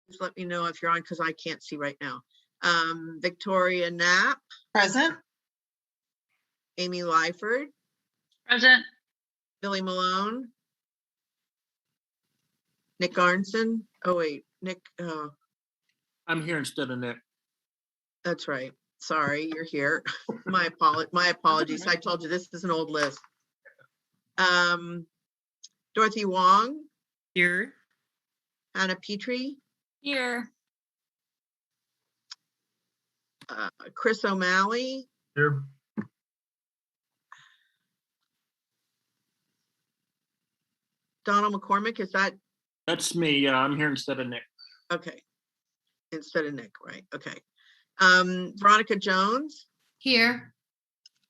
Just let me know if you're on, because I can't see right now. Victoria Knapp, Present. Amy Lyford, Present. Billy Malone, Nick Arnson. Oh wait, Nick, I'm here instead of Nick. that's right. Sorry, you're here. My apologies. I told you this is an old list. Dorothy Wong, Here. Hannah Petrie, Here. Chris O'Malley, Here. Donald McCormick. Is that That's me. Yeah, I'm here instead of Nick. okay? Instead of Nick, right? Okay. Veronica Jones, Here.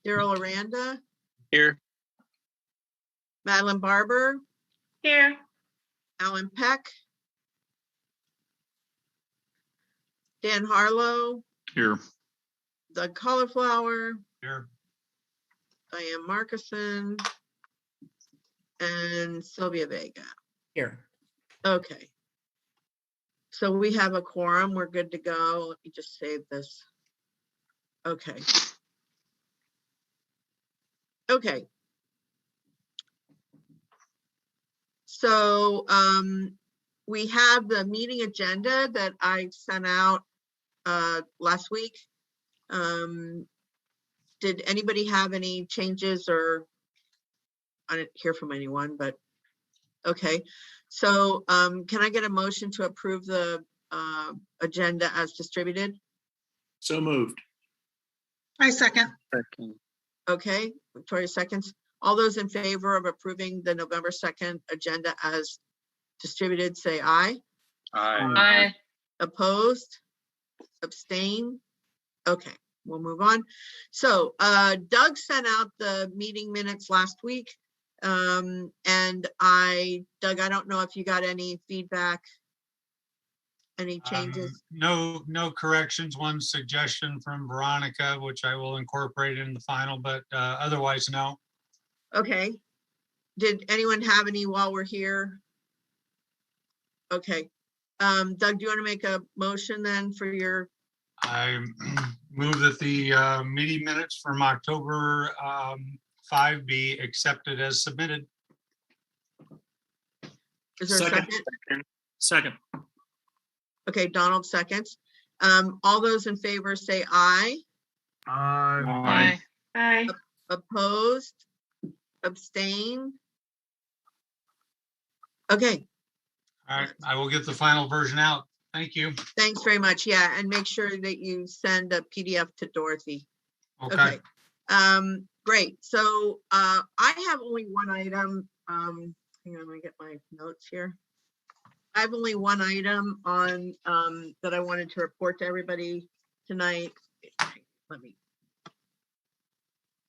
Daryl Aranda, Here. Madeline Barber, Here. Alan Peck, Dan Harlow, Here. Doug Cauliflower, Here. Diane Marcussen, and Sylvia Vega. Here. Okay. So we have a quorum. We're good to go. Let me just save this. Okay. Okay. So we have the meeting agenda that I sent out last week. Did anybody have any changes, or I didn't hear from anyone, but okay. So can I get a motion to approve the agenda as distributed? So moved. I second. Okay, Victoria seconds. All those in favor of approving the November 2nd agenda as distributed, say aye. Aye. Opposed? Abstain? Okay, we'll move on. So Doug sent out the meeting minutes last week. And Doug, I don't know if you got any feedback, any changes? No corrections. One suggestion from Veronica, which I will incorporate in the final, but otherwise, no. Okay. Did anyone have any while we're here? Okay. Doug, do you want to make a motion then for your? I move that the meeting minutes from October 5 be accepted as submitted. Is there a second? Second. Okay, Donald seconds. All those in favor say aye. Aye. Aye. Opposed? Abstain? Okay, All right, I will get the final version out. Thank you. thanks very much. Yeah, and make sure that you send a PDF to Dorothy. Okay. Great. So I have only one item. Hang on, let me get my notes here. I have only one item on that I wanted to report to everybody tonight. Let me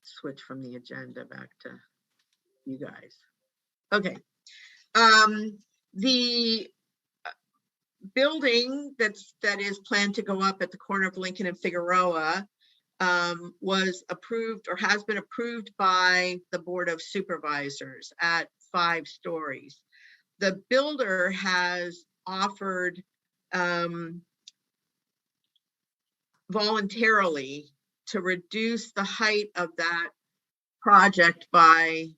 switch from the agenda back to you guys. Okay. The building that is planned to go up at the corner of Lincoln and Figueroa was approved, or has been approved by the Board of Supervisors at 5 stories. The builder has offered voluntarily to reduce the height of that project by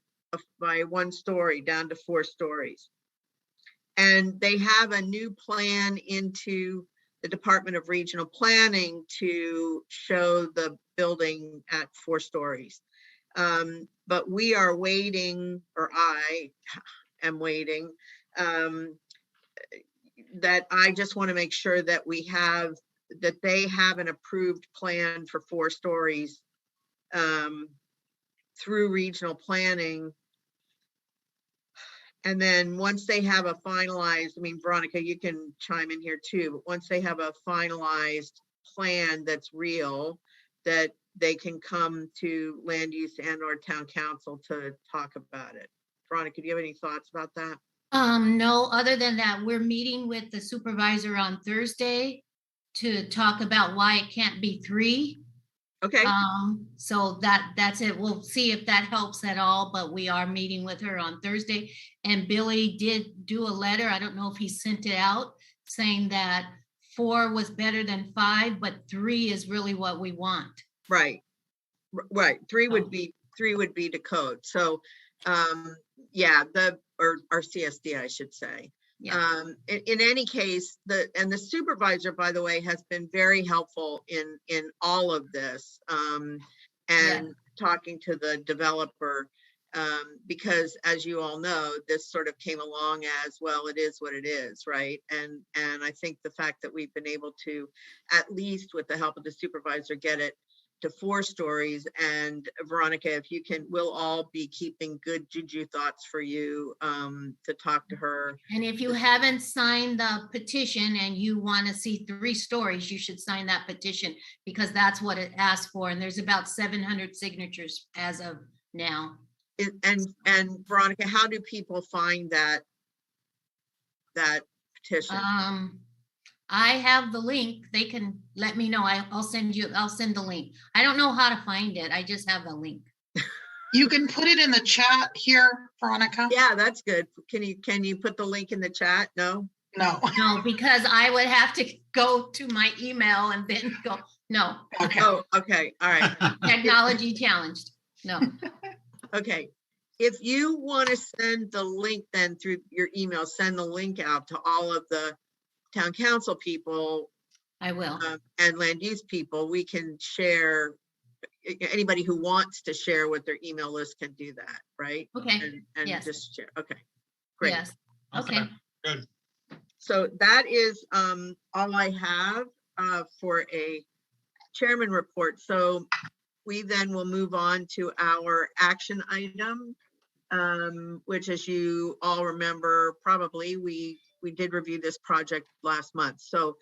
1 story down to 4 stories. And they have a new plan into the Department of Regional Planning to show the building at 4 stories. But we are waiting, or I am waiting, that I just want to make sure that that they have an approved plan for 4 stories through regional planning. And then once they have a finalized, I mean, Veronica, you can chime in here too, but once they have a finalized plan that's real, that they can come to land use and or town council to talk about it. Veronica, do you have any thoughts about that? No, other than that, we're meeting with the supervisor on Thursday to talk about why it can't be 3. Okay. So that's it. We'll see if that helps at all, but we are meeting with her on Thursday. And Billy did do a letter. I don't know if he sent it out saying that 4 was better than 5, but 3 is really what we want. Right. Right. Three Oh. would be to code. So, yeah, or CSD, I should say. Yeah. In any case, the supervisor, by the way, has been very helpful in all of this, and talking to the developer, because as you all know, this sort of came along as, well, it is what it is, right? And I think the fact that we've been able to, at least with the help of the supervisor, get it to 4 stories. And Veronica, if you can, we'll all be keeping good juju thoughts for you, to talk to her. And if you haven't signed the petition and you want to see 3 stories, you should sign that petition, because that's what it asks for. And there's about 700 signatures as of now. And Veronica, how do people find that petition? I have the link. They can let me know. I'll send the link. I don't know how to find it. I just have the link. You can put it in the chat here, Veronica. Yeah, that's good. Can you put the link in the chat? No? No. No, because I would have to go to my email and then go, no, Okay. Oh, okay. All right. technology challenged. No. Okay. If you want to send the link then through your email, send the link out to all of the town council people, I will. and land use people. We can share, anybody who wants to share with their email list can do that, right? Okay. And Yes. just share. Okay, great. Yes. Okay. Good. So that is all I have for a chairman report. So we then will move on to our action item, which, as you all remember, probably we did review this project last month. So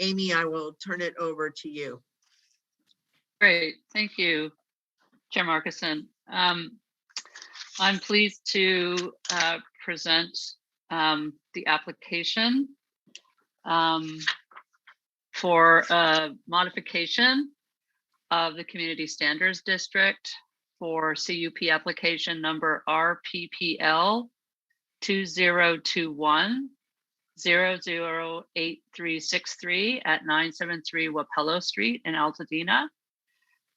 Amy, I will turn it over to you. Great, thank you, Chair Marcussen. I'm pleased to present the application for a modification of the Community Standards District for CUP application number RPPL 2021-008363 at 973 Wapello Street in Altadena.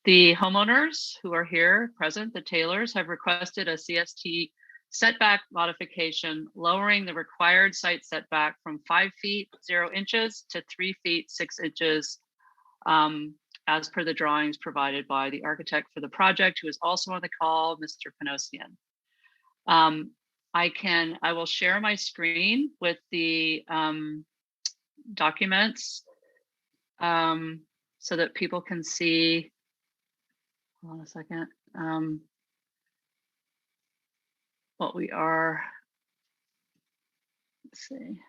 The homeowners who are here present, the Taylors, have requested a CST setback modification, lowering the required site setback from 5 feet 0 inches to 3 feet 6 inches, as per the drawings provided by the architect for the project, who is also on the call, Mr. Panosian. I will share my screen with the documents so that people can see. Hold on a second. What we are, let's see.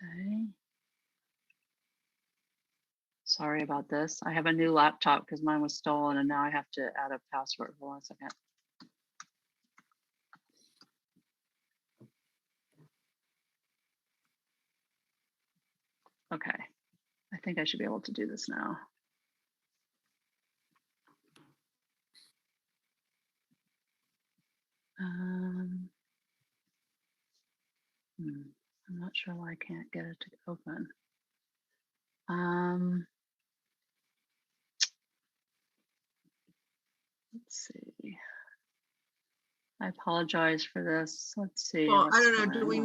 Okay. Sorry about this. I have a new laptop because mine was stolen and now I have to add a password. Hold on a second. Okay, I think I should be able to do this now. I'm not sure why I can't get it to open. Let's see. I apologize for this. Let's see. Well, I what's don't know, going on.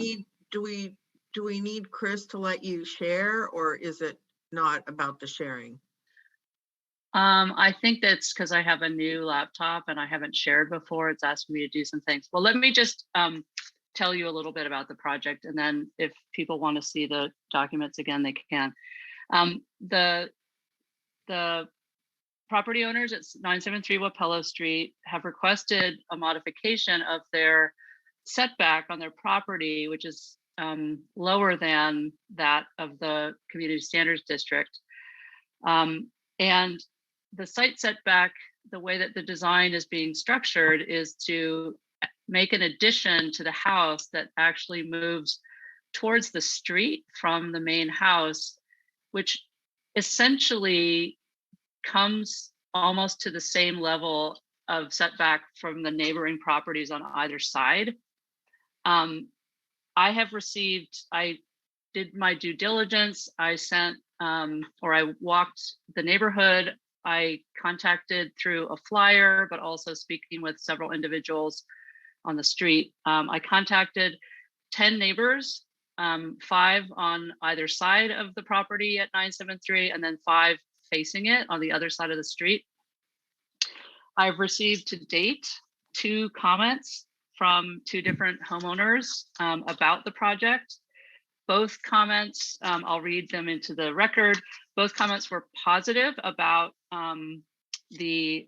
do we need Chris to let you share, or is it not about the sharing? I think that's because I have a new laptop and I haven't shared before. It's asking me to do some things. Well, let me just tell you a little bit about the project, and then if people want to see the documents again, they can. The property owners at 973 Wapello Street have requested a modification of their setback on their property, which is lower than that of the Community Standards District. And the site setback, the way that the design is being structured, is to make an addition to the house that actually moves towards the street from the main house, which essentially comes almost to the same level of setback from the neighboring properties on either side. I did my due diligence. I sent, or I walked the neighborhood. I contacted through a flyer, but also speaking with several individuals on the street. I contacted 10 neighbors, 5 on either side of the property at 973, and then 5 facing it on the other side of the street. I've received to date 2 comments from 2 different homeowners about the project. Both comments, I'll read them into the record. Both comments were positive about the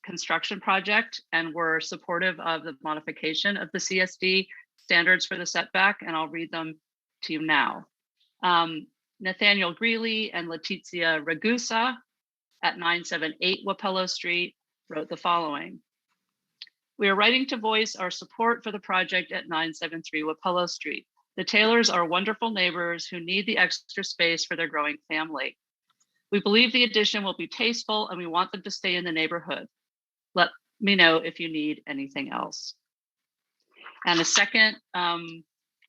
construction project and were supportive of the modification of the CSD standards for the setback, and I'll read them to you now. Nathaniel Greeley and Letizia Ragusa at 978 Wapello Street wrote the following. We are writing to voice our support for the project at 973 Wapello Street. The Taylors are wonderful neighbors who need the extra space for their growing family. We believe the addition will be tasteful and we want them to stay in the neighborhood. Let me know if you need anything else. And a second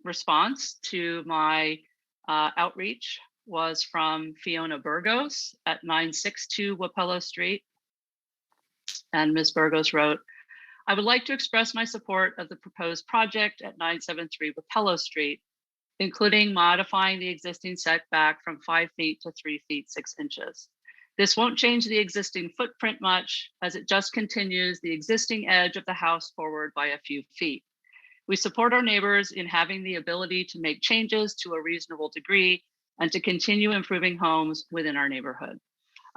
response to my outreach was from Fiona Burgos at 962 Wapello Street. And Ms. Burgos wrote, I would like to express my support of the proposed project at 973 Wapello Street, including modifying the existing setback from 5 feet to 3 feet 6 inches. This won't change the existing footprint much, as it just continues the existing edge of the house forward by a few feet. We support our neighbors in having the ability to make changes to a reasonable degree and to continue improving homes within our neighborhood.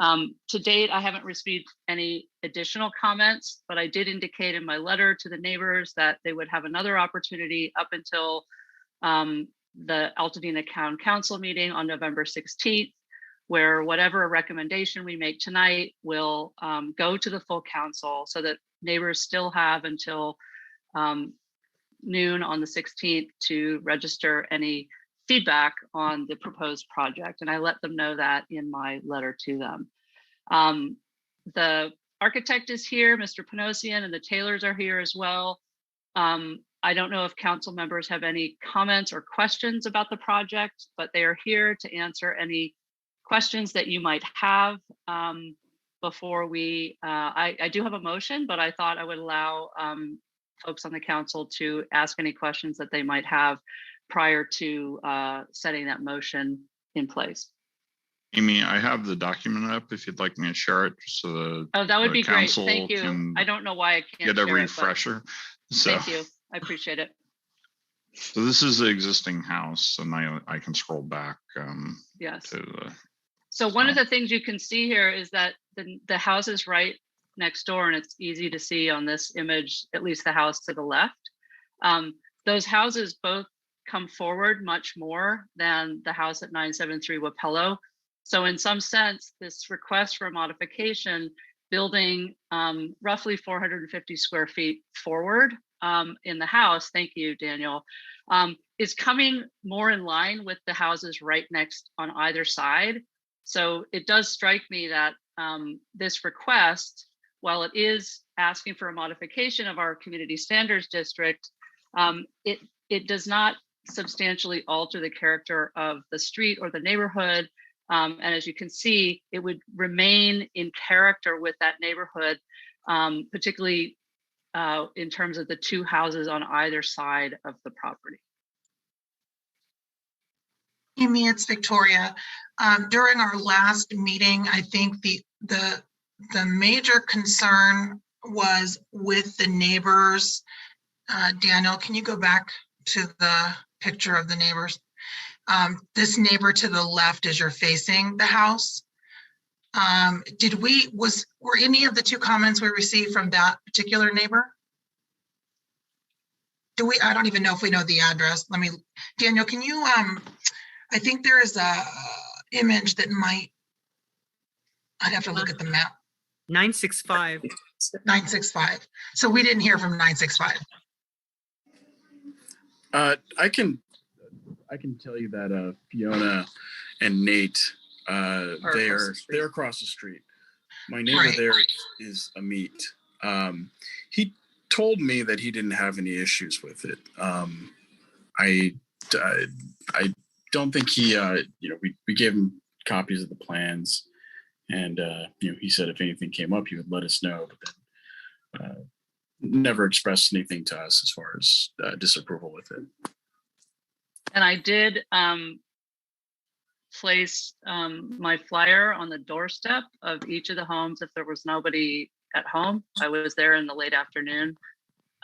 To date, I haven't received any additional comments, but I did indicate in my letter to the neighbors that they would have another opportunity up until the Altadena Town Council meeting on November 16th, where whatever recommendation we make tonight will go to the full council so that neighbors still have until noon on the 16th to register any feedback on the proposed project. And I let them know that in my letter to them. The architect is here, Mr. Panosian, and the Taylors are here as well. I don't know if council members have any comments or questions about the project, but they are here to answer any questions that you might have before we, I do have a motion, but I thought I would allow folks on the council to ask any questions that they might have prior to setting that motion in place. Amy, I have the document up if you'd like me to share it, just so the that would be great. council Thank you. can I don't know why I can't get a share refresher. It, so thank you. I appreciate it. So this is the existing house, and I can scroll back. Yes. To the, so one of the things you can see here is that the house is right next door, and it's easy to see on this image, at least the house to the left. Those houses both come forward much more than the house at 973 Wapello. So in some sense, this request for a modification, building roughly 450 square feet forward in the house, thank you, Daniel, is coming more in line with the houses right next on either side. So it does strike me that this request, while it is asking for a modification of our community standards district, it does not substantially alter the character of the street or the neighborhood. And as you can see, it would remain in character with that neighborhood, particularly in terms of the 2 houses on either side of the property. Amy, it's Victoria. During our last meeting, I think the major concern was with the neighbors. Daniel, can you go back to the picture of the neighbors? This neighbor to the left as you're facing the house. Were any of the 2 comments we received from that particular neighbor? I don't even know if we know the address. Daniel, can you, I think there is a image that I'd have to look at the map. 965. 965. So we didn't hear from 965. I can tell you that Fiona and Nate, they're across the street. My neighbor Right. there is Amit. He told me that he didn't have any issues with it. I don't think he, we gave him copies of the plans, and he said if anything came up, he would let us know. But then never expressed anything to us as far as disapproval with it. And I did place my flyer on the doorstep of each of the homes if there was nobody at home. I was there in the late afternoon,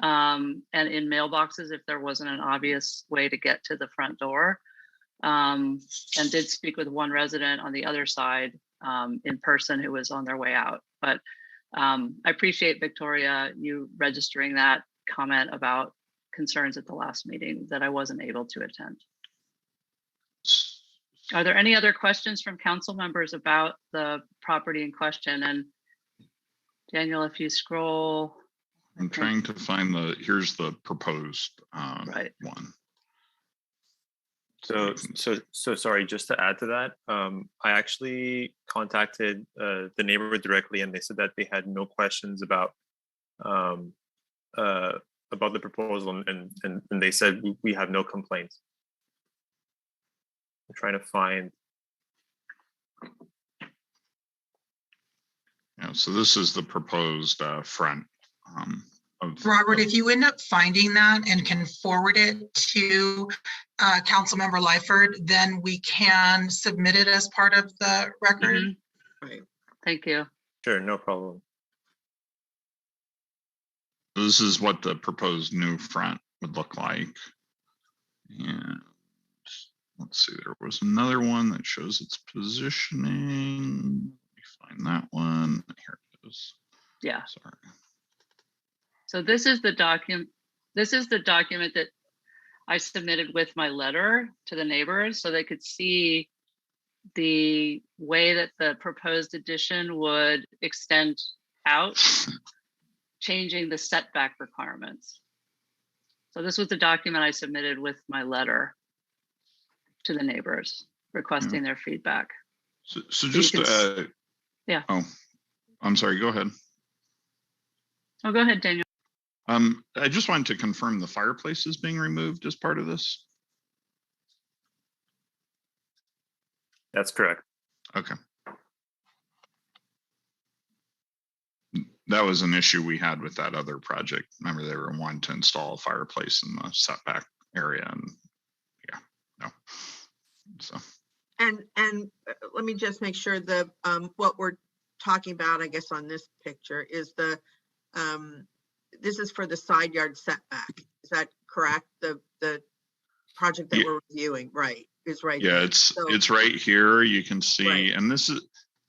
and in mailboxes if there wasn't an obvious way to get to the front door, and did speak with one resident on the other side in person who was on their way out. But I appreciate, Victoria, you registering that comment about concerns at the last meeting that I wasn't able to attend. Are there any other questions from council members about the property in question? And Daniel, if you scroll. I'm trying to find here's the proposed Right. one. So sorry, just to add to that, I actually contacted the neighbor directly, and they said that they had no questions about the proposal, and they said we have no complaints. I'm trying to find. Yeah, so this is the proposed front Robert, if you end up finding that and can forward it to Councilmember Lyford, then we can submit it as part of the record. Right. Thank you. Sure, no problem. This is what the proposed new front would look like. And let's see, there was another one that shows its positioning. Let me find that one. Here it is. Yeah. Sorry. So this is the document. This is the document that I submitted with my letter to the neighbors so they could see the way that the proposed addition would extend out, changing the setback requirements. So this was the document I submitted with my letter to the neighbors requesting their feedback. So just yeah. Oh, I'm sorry, go ahead. Oh, go ahead, Daniel. I just wanted to confirm the fireplace is being removed as part of this. That's correct. Okay. That was an issue we had with that other project. Remember, they were wanting to install a fireplace in the setback area, and yeah, no. So. And let me just make sure the what we're talking about, I guess, on this picture is the this is for the side yard setback. Is that correct? The project that we're reviewing, right, is right. Yeah, there. it's right here. You can see, right. And this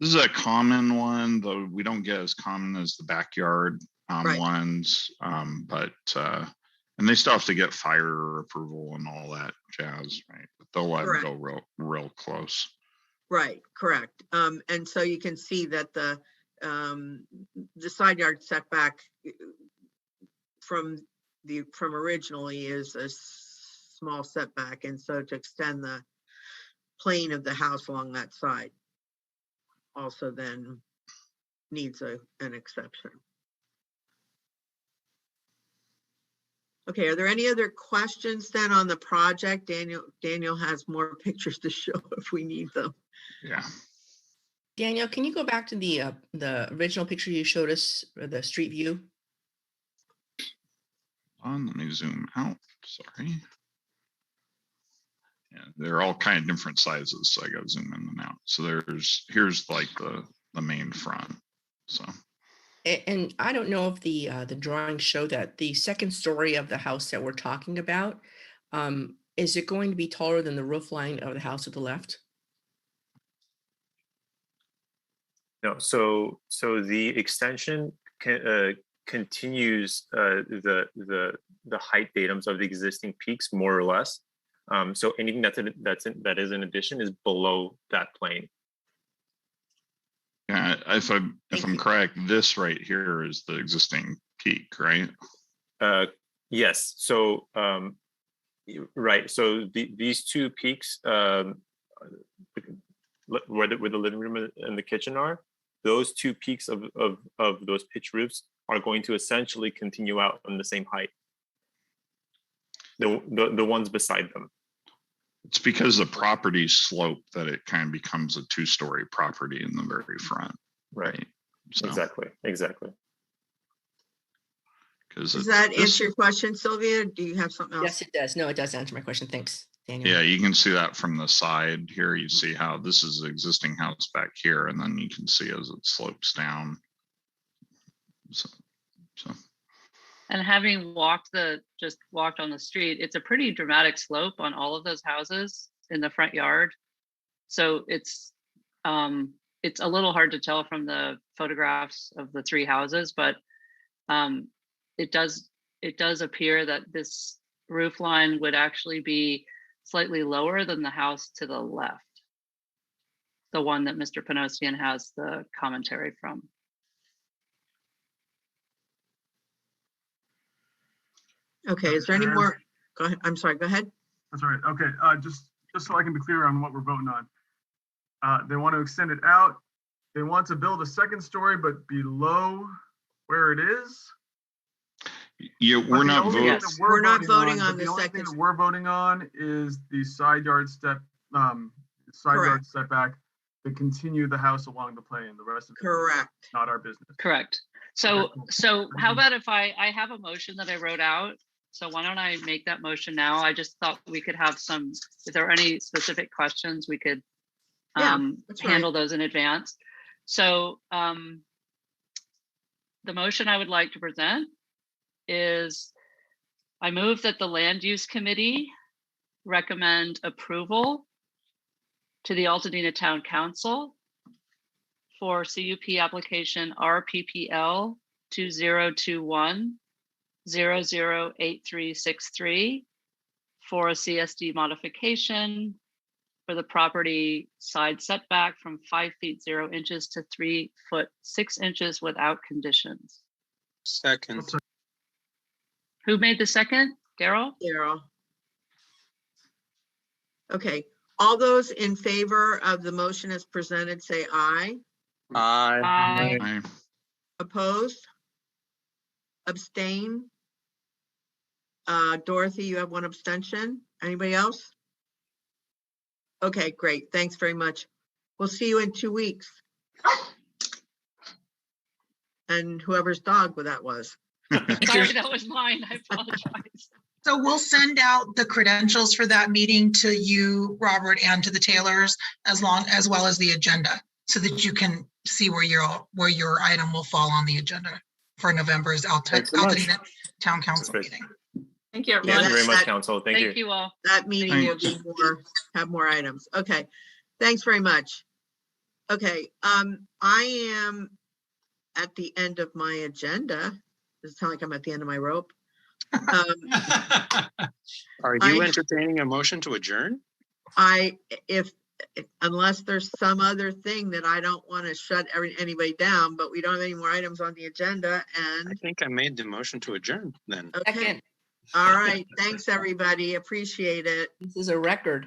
is a common one, though we don't get as common as the backyard right. ones. But and they still have to get fire approval and all that jazz, right? But they'll let it go real close. Right, correct. And so you can see that the side yard setback from originally is a small setback, and so to extend the plane of the house along that side also then needs an exception. Okay, are there any other questions then on the project? Daniel has more pictures to show if we need them. Yeah. Daniel, can you go back to the original picture you showed us, the street view? Let me zoom out. Sorry. Yeah, they're all kind of different sizes, so I got to zoom in and out. So here's like the main front. So. And I don't know if the drawings show that the second story of the house that we're talking about, is it going to be taller than the roof line of the house to the left? No, so the extension continues the height datums of the existing peaks more or less. So anything that is in addition is below that plane. Yeah, if I'm correct, this right here is the existing peak, right? Yes. So right. So these two peaks, where the living room and the kitchen are, those two peaks of those pitch roofs are going to essentially continue out on the same height. The ones beside them. It's because the property slope that it kind of becomes a two-story property in the very front. Right. So, Exactly. because Does that answer your question, Sylvia? Do you have something else? Yes, it does. No, it does answer my question. Thanks, Daniel. Yeah, you can see that from the side here. You see how this is the existing house back here, and then you can see as it slopes down. So. And having just walked on the street, it's a pretty dramatic slope on all of those houses in the front yard. So it's a little hard to tell from the photographs of the three houses, but it does appear that this roof line would actually be slightly lower than the house to the left, the one that Mr. Panosian has the commentary from. Okay, is there any more? Go ahead. I'm sorry, go ahead. That's all right. Okay, just so I can be clear on what we're voting on. They want to extend it out. They want to build a second story, but below where it is. Yeah, we're not voting. Yes. We're not voting on the the only second. thing that we're voting on is the side yard Correct. setback to continue the house along the plane. The rest of it is Correct. not our business. Correct. So, Okay, cool. so how about if I have a motion that I wrote out? So why don't I make that motion now? I just thought we could have some, if there are any specific questions, we could Yeah, that's right. handle those in advance. So the motion I would like to present is I move that the Land Use Committee recommend approval to the Altadena Town Council for CUP application RPPL 2021-008363 for a CSD modification for the property side setback from 5 feet 0 inches to 3 foot 6 inches without conditions. Second. Who made the second? Daryl? Daryl. Okay, all those in favor of the motion as presented, say aye. Aye. Aye. Opposed? Abstain? Dorothy, you have one abstention. Anybody else? Okay, great. Thanks very much. We'll see you in 2 weeks. And whoever's dog that was. Sorry, that was mine. I apologize. So we'll send out the credentials for that meeting to you, Robert, and to the Taylors, as well as the agenda, so that you can see where your item will fall on the agenda for November's Altadena Town Council meeting. Thank you, Thank everyone. you very much, Council. Thank you. Thank you all. That meeting will be have more items. Okay, thanks very much. Okay, I am at the end of my agenda. Does it sound like I'm at the end of my rope? Are you entertaining a motion to adjourn? Unless there's some other thing that I don't want to shut anybody down, but we don't have any more items on the agenda. And I think I made the motion to adjourn then. okay. All right. Thanks, everybody. Appreciate it. This is a record.